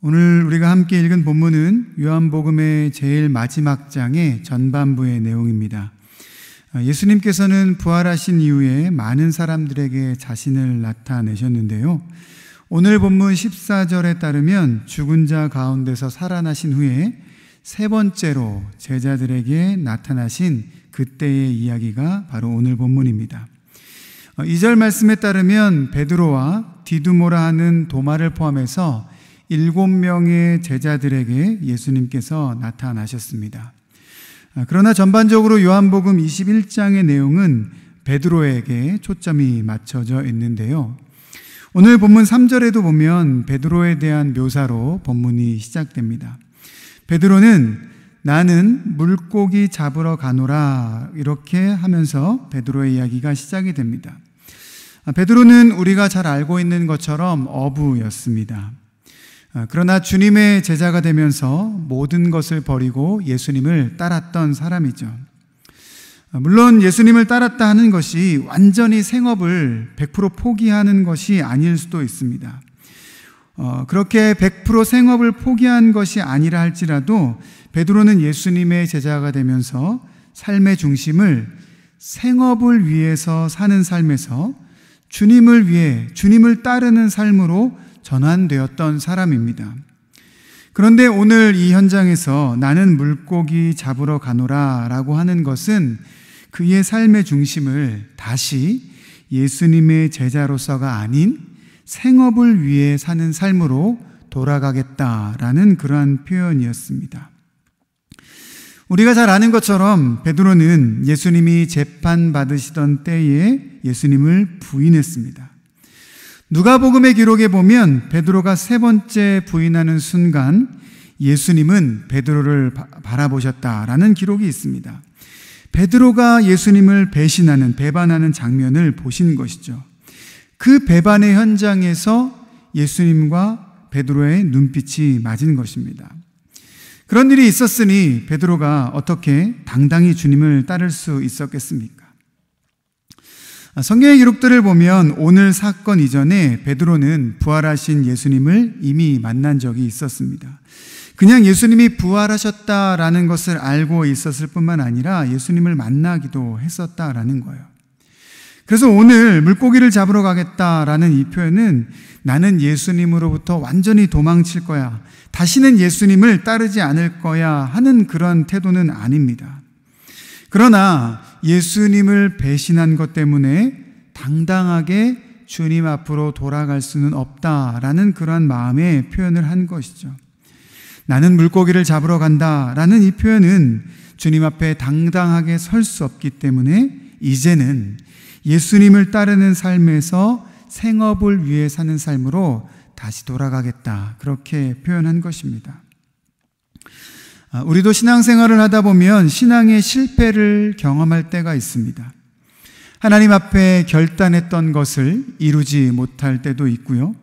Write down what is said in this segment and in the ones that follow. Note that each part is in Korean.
오늘 우리가 함께 읽은 본문은 요한복음의 제일 마지막 장의 전반부의 내용입니다. 예수님께서는 부활하신 이후에 많은 사람들에게 자신을 나타내셨는데요. 오늘 본문 14절에 따르면 죽은 자 가운데서 살아나신 후에 세 번째로 제자들에게 나타나신 그때의 이야기가 바로 오늘 본문입니다. 2절 말씀에 따르면 베드로와 디두모라 하는 도마를 포함해서 7명의 제자들에게 예수님께서 나타나셨습니다. 그러나 전반적으로 요한복음 21장의 내용은 베드로에게 초점이 맞춰져 있는데요. 오늘 본문 3절에도 보면 베드로에 대한 묘사로 본문이 시작됩니다. 베드로는 나는 물고기 잡으러 가노라 이렇게 하면서 베드로의 이야기가 시작이 됩니다. 베드로는 우리가 잘 알고 있는 것처럼 어부였습니다. 그러나 주님의 제자가 되면서 모든 것을 버리고 예수님을 따랐던 사람이죠. 물론 예수님을 따랐다 하는 것이 완전히 생업을 100% 포기하는 것이 아닐 수도 있습니다. 그렇게 100% 생업을 포기한 것이 아니라 할지라도 베드로는 예수님의 제자가 되면서 삶의 중심을 생업을 위해서 사는 삶에서 주님을 위해 주님을 따르는 삶으로 전환되었던 사람입니다. 그런데 오늘 이 현장에서 나는 물고기 잡으러 가노라 라고 하는 것은 그의 삶의 중심을 다시 예수님의 제자로서가 아닌 생업을 위해 사는 삶으로 돌아가겠다라는 그러한 표현이었습니다. 우리가 잘 아는 것처럼 베드로는 예수님이 재판받으시던 때에 예수님을 부인했습니다. 누가복음의 기록에 보면 베드로가 세 번째 부인하는 순간 예수님은 베드로를 바라보셨다라는 기록이 있습니다. 베드로가 예수님을 배반하는 장면을 보신 것이죠. 그 배반의 현장에서 예수님과 베드로의 눈빛이 맞은 것입니다. 그런 일이 있었으니 베드로가 어떻게 당당히 주님을 따를 수 있었겠습니까? 성경의 기록들을 보면 오늘 사건 이전에 베드로는 부활하신 예수님을 이미 만난 적이 있었습니다. 그냥 예수님이 부활하셨다라는 것을 알고 있었을 뿐만 아니라 예수님을 만나기도 했었다라는 거예요. 그래서 오늘 물고기를 잡으러 가겠다라는 이 표현은 나는 예수님으로부터 완전히 도망칠 거야, 다시는 예수님을 따르지 않을 거야 하는 그런 태도는 아닙니다. 그러나 예수님을 배신한 것 때문에 당당하게 주님 앞으로 돌아갈 수는 없다라는 그러한 마음의 표현을 한 것이죠. 나는 물고기를 잡으러 간다라는 이 표현은 주님 앞에 당당하게 설 수 없기 때문에 이제는 예수님을 따르는 삶에서 생업을 위해 사는 삶으로 다시 돌아가겠다, 그렇게 표현한 것입니다. 우리도 신앙생활을 하다 보면 신앙의 실패를 경험할 때가 있습니다. 하나님 앞에 결단했던 것을 이루지 못할 때도 있고요.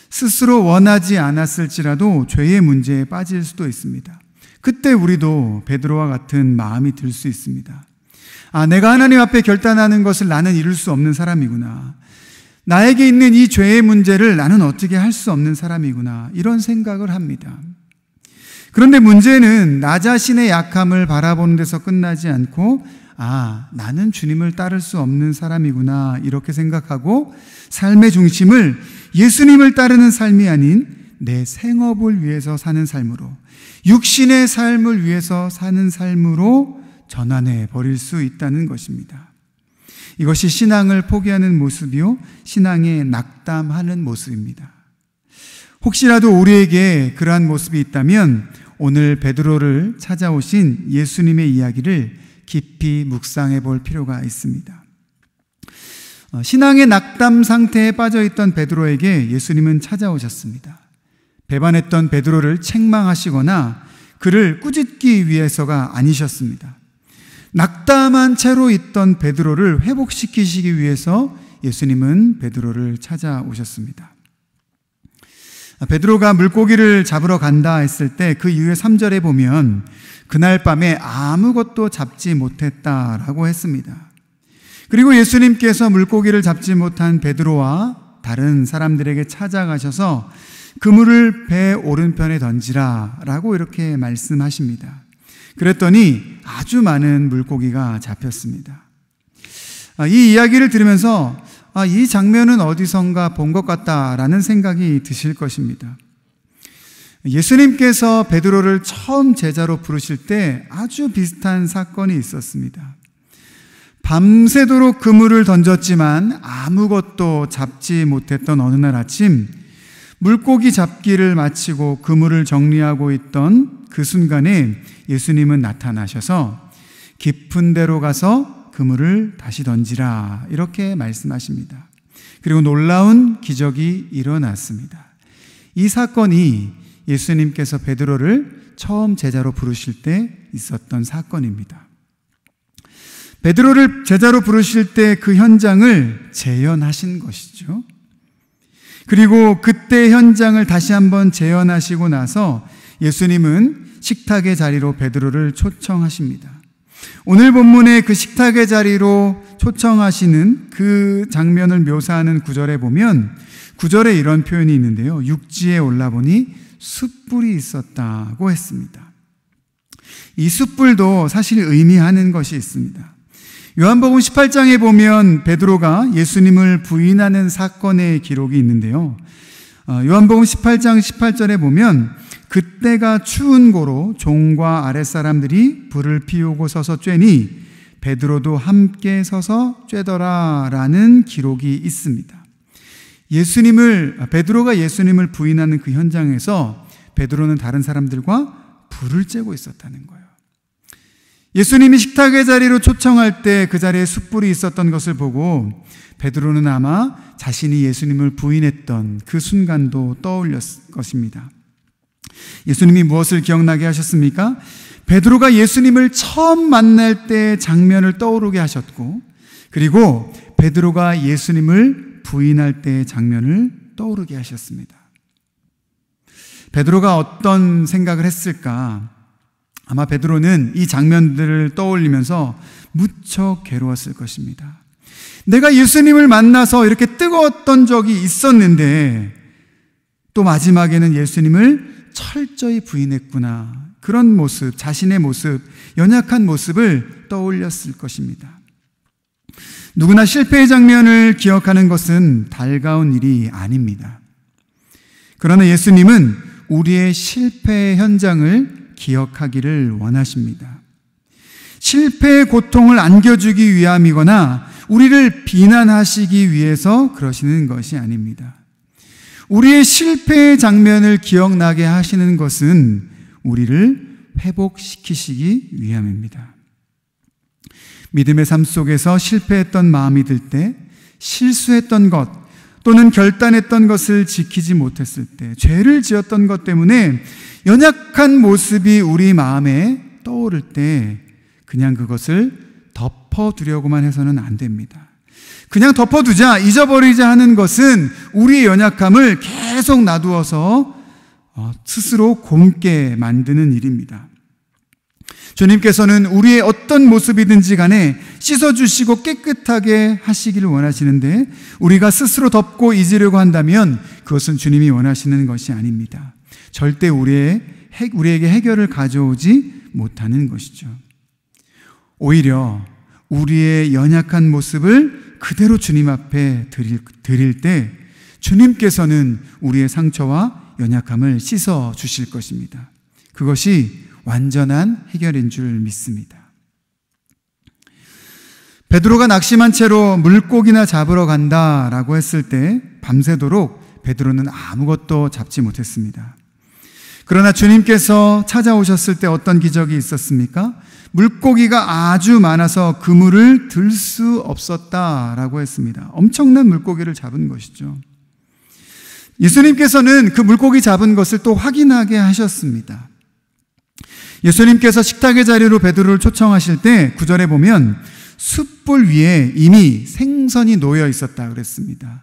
스스로 원하지 않았을지라도 죄의 문제에 빠질 수도 있습니다. 그때 우리도 베드로와 같은 마음이 들 수 있습니다. 내가 하나님 앞에 결단하는 것을 나는 이룰 수 없는 사람이구나. 나에게 있는 이 죄의 문제를 나는 어떻게 할 수 없는 사람이구나. 이런 생각을 합니다. 그런데 문제는 나 자신의 약함을 바라보는 데서 끝나지 않고 나는 주님을 따를 수 없는 사람이구나 이렇게 생각하고 삶의 중심을 예수님을 따르는 삶이 아닌 내 생업을 위해서 사는 삶으로, 육신의 삶을 위해서 사는 삶으로 전환해 버릴 수 있다는 것입니다. 이것이 신앙을 포기하는 모습이요, 신앙에 낙담하는 모습입니다. 혹시라도 우리에게 그러한 모습이 있다면 오늘 베드로를 찾아오신 예수님의 이야기를 깊이 묵상해 볼 필요가 있습니다. 신앙의 낙담 상태에 빠져 있던 베드로에게 예수님은 찾아오셨습니다. 배반했던 베드로를 책망하시거나 그를 꾸짖기 위해서가 아니셨습니다. 낙담한 채로 있던 베드로를 회복시키시기 위해서 예수님은 베드로를 찾아오셨습니다. 베드로가 물고기를 잡으러 간다 했을 때 그 이후에 3절에 보면 그날 밤에 아무것도 잡지 못했다라고 했습니다. 그리고 예수님께서 물고기를 잡지 못한 베드로와 다른 사람들에게 찾아가셔서 그물을 배 오른편에 던지라 라고 이렇게 말씀하십니다. 그랬더니 아주 많은 물고기가 잡혔습니다. 이 이야기를 들으면서 이 장면은 어디선가 본 것 같다라는 생각이 드실 것입니다. 예수님께서 베드로를 처음 제자로 부르실 때 아주 비슷한 사건이 있었습니다. 밤새도록 그물을 던졌지만 아무것도 잡지 못했던 어느 날 아침, 물고기 잡기를 마치고 그물을 정리하고 있던 그 순간에 예수님은 나타나셔서 깊은 데로 가서 그물을 다시 던지라 이렇게 말씀하십니다. 그리고 놀라운 기적이 일어났습니다. 이 사건이 예수님께서 베드로를 처음 제자로 부르실 때 있었던 사건입니다. 베드로를 제자로 부르실 때 그 현장을 재현하신 것이죠. 그리고 그때 현장을 다시 한번 재현하시고 나서 예수님은 식탁의 자리로 베드로를 초청하십니다. 오늘 본문의 그 식탁의 자리로 초청하시는 그 장면을 묘사하는 구절에 보면 9절에 이런 표현이 있는데요. 육지에 올라보니 숯불이 있었다고 했습니다. 이 숯불도 사실 의미하는 것이 있습니다. 요한복음 18장에 보면 베드로가 예수님을 부인하는 사건의 기록이 있는데요. 요한복음 18장 18절에 보면 그때가 추운 고로 종과 아랫사람들이 불을 피우고 서서 쬐니 베드로도 함께 서서 쬐더라 라는 기록이 있습니다. 베드로가 예수님을 부인하는 그 현장에서 베드로는 다른 사람들과 불을 쬐고 있었다는 거예요. 예수님이 식탁의 자리로 초청할 때 그 자리에 숯불이 있었던 것을 보고 베드로는 아마 자신이 예수님을 부인했던 그 순간도 떠올렸을 것입니다. 예수님이 무엇을 기억나게 하셨습니까? 베드로가 예수님을 처음 만날 때 장면을 떠오르게 하셨고, 그리고 베드로가 예수님을 부인할 때의 장면을 떠오르게 하셨습니다. 베드로가 어떤 생각을 했을까? 아마 베드로는 이 장면들을 떠올리면서 무척 괴로웠을 것입니다. 내가 예수님을 만나서 이렇게 뜨거웠던 적이 있었는데 또 마지막에는 예수님을 철저히 부인했구나. 그런 모습, 자신의 모습, 연약한 모습을 떠올렸을 것입니다. 누구나 실패의 장면을 기억하는 것은 달가운 일이 아닙니다. 그러나 예수님은 우리의 실패의 현장을 기억하기를 원하십니다. 실패의 고통을 안겨주기 위함이거나 우리를 비난하시기 위해서 그러시는 것이 아닙니다. 우리의 실패의 장면을 기억나게 하시는 것은 우리를 회복시키시기 위함입니다. 믿음의 삶 속에서 실패했던 마음이 들 때, 실수했던 것 또는 결단했던 것을 지키지 못했을 때, 죄를 지었던 것 때문에 연약한 모습이 우리 마음에 떠오를 때 그냥 그것을 덮어두려고만 해서는 안 됩니다. 그냥 덮어두자, 잊어버리자 하는 것은 우리의 연약함을 계속 놔두어서 스스로 곪게 만드는 일입니다. 주님께서는 우리의 어떤 모습이든지 간에 씻어주시고 깨끗하게 하시기를 원하시는데 우리가 스스로 덮고 잊으려고 한다면 그것은 주님이 원하시는 것이 아닙니다. 절대 우리에게 해결을 가져오지 못하는 것이죠. 오히려 우리의 연약한 모습을 그대로 주님 앞에 드릴 때 주님께서는 우리의 상처와 연약함을 씻어 주실 것입니다. 그것이 완전한 해결인 줄 믿습니다. 베드로가 낙심한 채로 물고기나 잡으러 간다라고 했을 때 밤새도록 베드로는 아무것도 잡지 못했습니다. 그러나 주님께서 찾아오셨을 때 어떤 기적이 있었습니까? 물고기가 아주 많아서 그물을 들 수 없었다라고 했습니다. 엄청난 물고기를 잡은 것이죠. 예수님께서는 그 물고기 잡은 것을 또 확인하게 하셨습니다. 예수님께서 식탁의 자리로 베드로를 초청하실 때 9절에 보면 숯불 위에 이미 생선이 놓여 있었다 그랬습니다.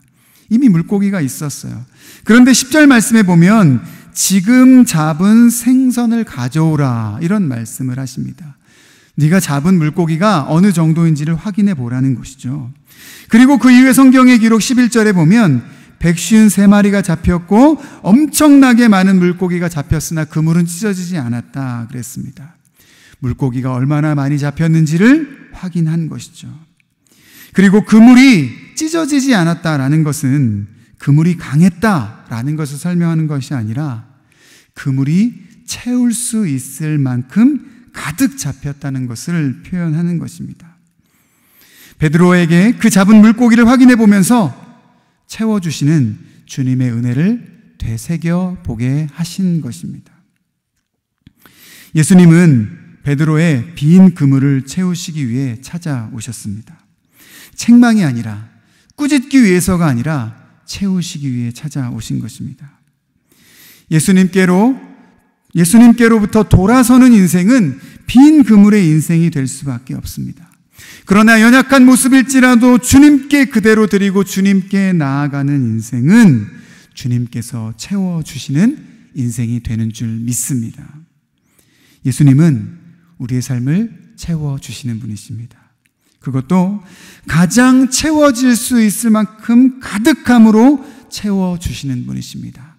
이미 물고기가 있었어요. 그런데 10절 말씀에 보면 지금 잡은 생선을 가져오라 이런 말씀을 하십니다. 네가 잡은 물고기가 어느 정도인지를 확인해 보라는 것이죠. 그리고 그 이후에 성경의 기록 11절에 보면 153마리가 잡혔고 엄청나게 많은 물고기가 잡혔으나 그물은 찢어지지 않았다 그랬습니다. 물고기가 얼마나 많이 잡혔는지를 확인한 것이죠. 그리고 그물이 찢어지지 않았다라는 것은 그물이 강했다라는 것을 설명하는 것이 아니라 그물이 채울 수 있을 만큼 가득 잡혔다는 것을 표현하는 것입니다. 베드로에게 그 잡은 물고기를 확인해 보면서 채워주시는 주님의 은혜를 되새겨 보게 하신 것입니다. 예수님은 베드로의 빈 그물을 채우시기 위해 찾아오셨습니다. 책망이 아니라, 꾸짖기 위해서가 아니라 채우시기 위해 찾아오신 것입니다. 예수님께로부터 돌아서는 인생은 빈 그물의 인생이 될 수밖에 없습니다. 그러나 연약한 모습일지라도 주님께 그대로 드리고 주님께 나아가는 인생은 주님께서 채워주시는 인생이 되는 줄 믿습니다. 예수님은 우리의 삶을 채워주시는 분이십니다. 그것도 가장 채워질 수 있을 만큼 가득함으로 채워주시는 분이십니다.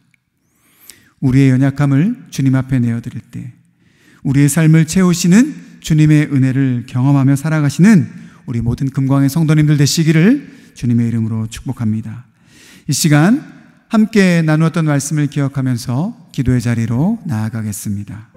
우리의 연약함을 주님 앞에 내어드릴 때 우리의 삶을 채우시는 주님의 은혜를 경험하며 살아가시는 우리 모든 금광의 성도님들 되시기를 주님의 이름으로 축복합니다. 이 시간 함께 나누었던 말씀을 기억하면서 기도의 자리로 나아가겠습니다.